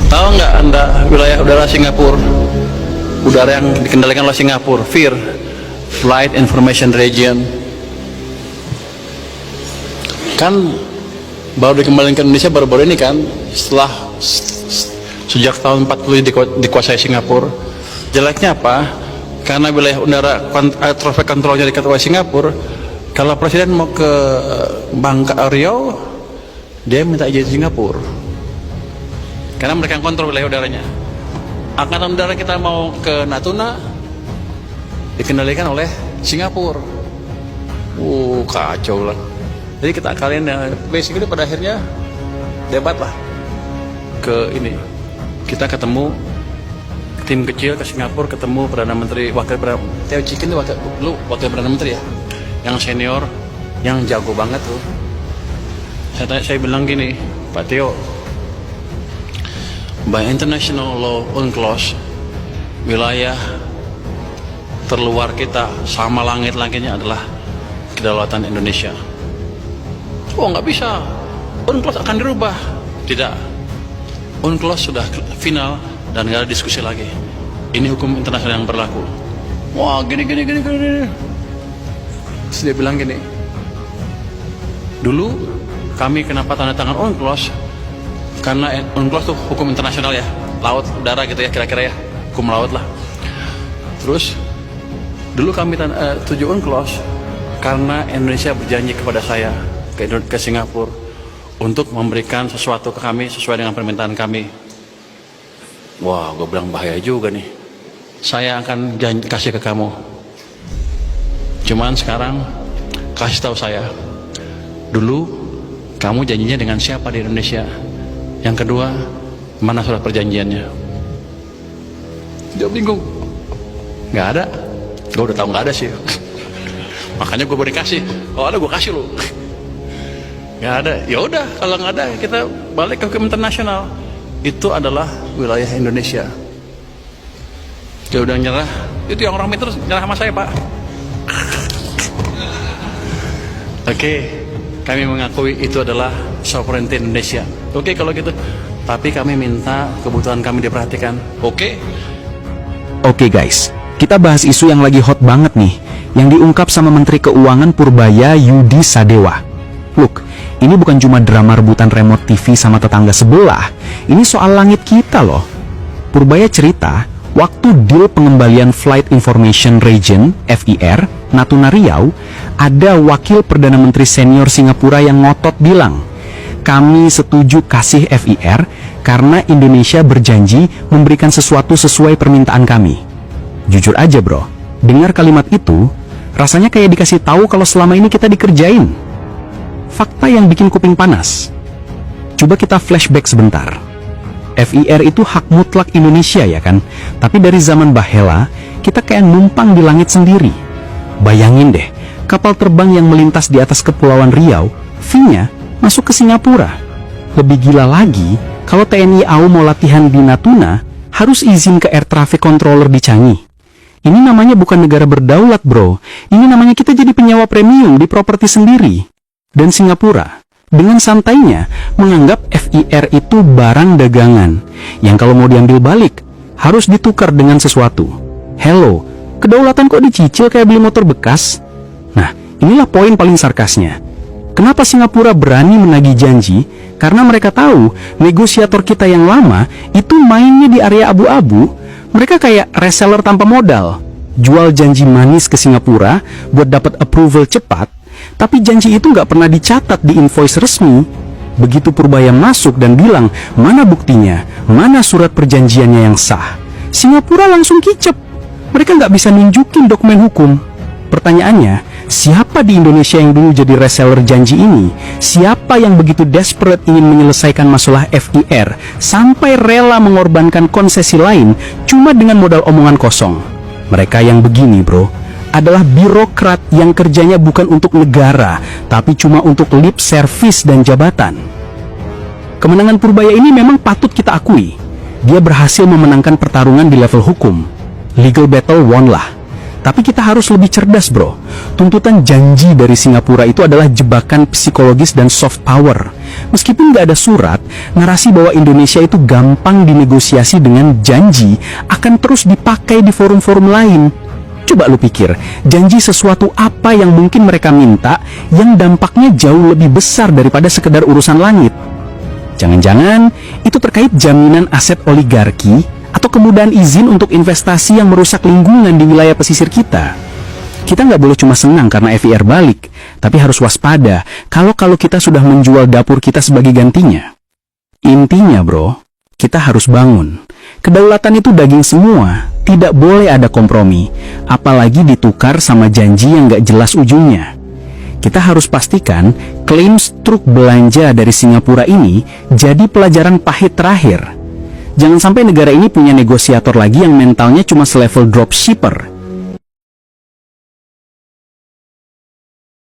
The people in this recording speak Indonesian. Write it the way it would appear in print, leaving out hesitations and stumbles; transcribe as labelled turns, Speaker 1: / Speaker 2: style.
Speaker 1: Tahu nggak Anda wilayah udara Singapura? Udara yang dikendalikan oleh Singapura, FIR, Flight Information Region. Kan baru dikembalikan ke Indonesia baru-baru ini kan, setelah sejak tahun 40 dikuasai Singapura. Jeleknya apa? Karena wilayah udara traffic controlnya diketuai Singapura. Kalau presiden mau ke Bangka Riau, dia minta izin Singapura. Karena mereka yang kontrol wilayah udaranya. Angkatan udara kita mau ke Natuna, dikendalikan oleh Singapura. Kacau lah. Jadi kita kalian basically pada akhirnya debat lah ke ini. Kita ketemu tim kecil ke Singapura, ketemu Perdana Menteri, wakil Perdana Teo Chikin itu wakil Perdana Menteri ya, yang senior, yang jago banget tuh. Saya bilang gini, Pak Teo, by international law UNCLOS, wilayah terluar kita sama langit-langitnya adalah kedaulatan Indonesia. Nggak bisa, UNCLOS akan dirubah. Tidak, UNCLOS sudah final dan nggak ada diskusi lagi. Ini hukum internasional yang berlaku. Wah, gini. Terus dia bilang gini, dulu kami kenapa tanda tangan UNCLOS? Karena UNCLOS tuh hukum internasional ya, laut, udara gitu ya, kira-kira ya, hukum laut lah. Terus dulu kami setuju UNCLOS karena Indonesia berjanji kepada saya ke Singapura untuk memberikan sesuatu ke kami sesuai dengan permintaan kami. Wah, gue bilang bahaya juga nih. Saya akan kasih ke kamu. Cuman sekarang kasih tahu saya, dulu kamu janjinya dengan siapa di Indonesia? Yang kedua, mana surat perjanjiannya? Dia bingung. Nggak ada. Gue udah tahu nggak ada sih. Makanya gue boleh kasih. Kalau ada gue kasih lo. Nggak ada. Ya udah, kalau nggak ada kita balik ke hukum internasional. Itu adalah wilayah Indonesia. Dia udah nyerah. Itu yang orang terus nyerah sama saya, Pak. Oke, kami mengakui itu adalah sovereignty Indonesia. Oke, kalau gitu. Tapi kami minta kebutuhan kami diperhatikan. Oke?
Speaker 2: Oke guys, kita bahas isu yang lagi hot banget nih, yang diungkap sama Menteri Keuangan Purbaya Yudi Sadewa. Look, ini bukan cuma drama rebutan remote TV sama tetangga sebelah, ini soal langit kita loh. Purbaya cerita, waktu deal pengembalian Flight Information Region, FIR, Natuna Riau, ada wakil Perdana Menteri senior Singapura yang ngotot bilang, kami setuju kasih FIR karena Indonesia berjanji memberikan sesuatu sesuai permintaan kami. Jujur aja bro, dengar kalimat itu, rasanya kayak dikasih tahu kalau selama ini kita dikerjain. Fakta yang bikin kuping panas. Coba kita flashback sebentar. FIR itu hak mutlak Indonesia ya kan? Tapi dari zaman Bahela, kita kayak numpang di langit sendiri. Bayangin deh, kapal terbang yang melintas di atas Kepulauan Riau, fee-nya masuk ke Singapura. Lebih gila lagi, kalau TNI AU mau latihan di Natuna, harus izin ke air traffic controller di Changi. Ini namanya bukan negara berdaulat bro, ini namanya kita jadi penyewa premium di properti sendiri. Dan Singapura, dengan santainya, menganggap FIR itu barang dagangan, yang kalau mau diambil balik, harus ditukar dengan sesuatu. Hello, kedaulatan kok dicicil kayak beli motor bekas? Nah, inilah poin paling sarkasnya. Kenapa Singapura berani menagih janji? Karena mereka tahu negosiator kita yang lama itu mainnya di area abu-abu. Mereka kayak reseller tanpa modal, jual janji manis ke Singapura buat dapat approval cepat, tapi janji itu nggak pernah dicatat di invoice resmi. Begitu Purbaya masuk dan bilang, mana buktinya, mana surat perjanjiannya yang sah, Singapura langsung kicep. Mereka nggak bisa nunjukin dokumen hukum. Pertanyaannya, siapa di Indonesia yang dulu jadi reseller janji ini? Siapa yang begitu desperate ingin menyelesaikan masalah FIR sampai rela mengorbankan konsesi lain cuma dengan modal omongan kosong? Mereka yang begini bro, adalah birokrat yang kerjanya bukan untuk negara, tapi cuma untuk lip service dan jabatan. Kemenangan Purbaya ini memang patut kita akui. Dia berhasil memenangkan pertarungan di level hukum. Legal battle won lah. Tapi kita harus lebih cerdas bro. Tuntutan janji dari Singapura itu adalah jebakan psikologis dan soft power. Meskipun nggak ada surat, narasi bahwa Indonesia itu gampang dinegosiasi dengan janji akan terus dipakai di forum-forum lain. Coba lu pikir, janji sesuatu apa yang mungkin mereka minta yang dampaknya jauh lebih besar daripada sekedar urusan langit? Jangan-jangan itu terkait jaminan aset oligarki atau kemudahan izin untuk investasi yang merusak lingkungan di wilayah pesisir kita. Kita nggak boleh cuma senang karena FIR balik, tapi harus waspada kalau kita sudah menjual dapur kita sebagai gantinya. Intinya bro, kita harus bangun. Kedaulatan itu daging semua, tidak boleh ada kompromi, apalagi ditukar sama janji yang nggak jelas ujungnya. Kita harus pastikan klaim truk belanja dari Singapura ini jadi pelajaran pahit terakhir. Jangan sampai negara ini punya negosiator lagi yang mentalnya cuma selevel dropshipper,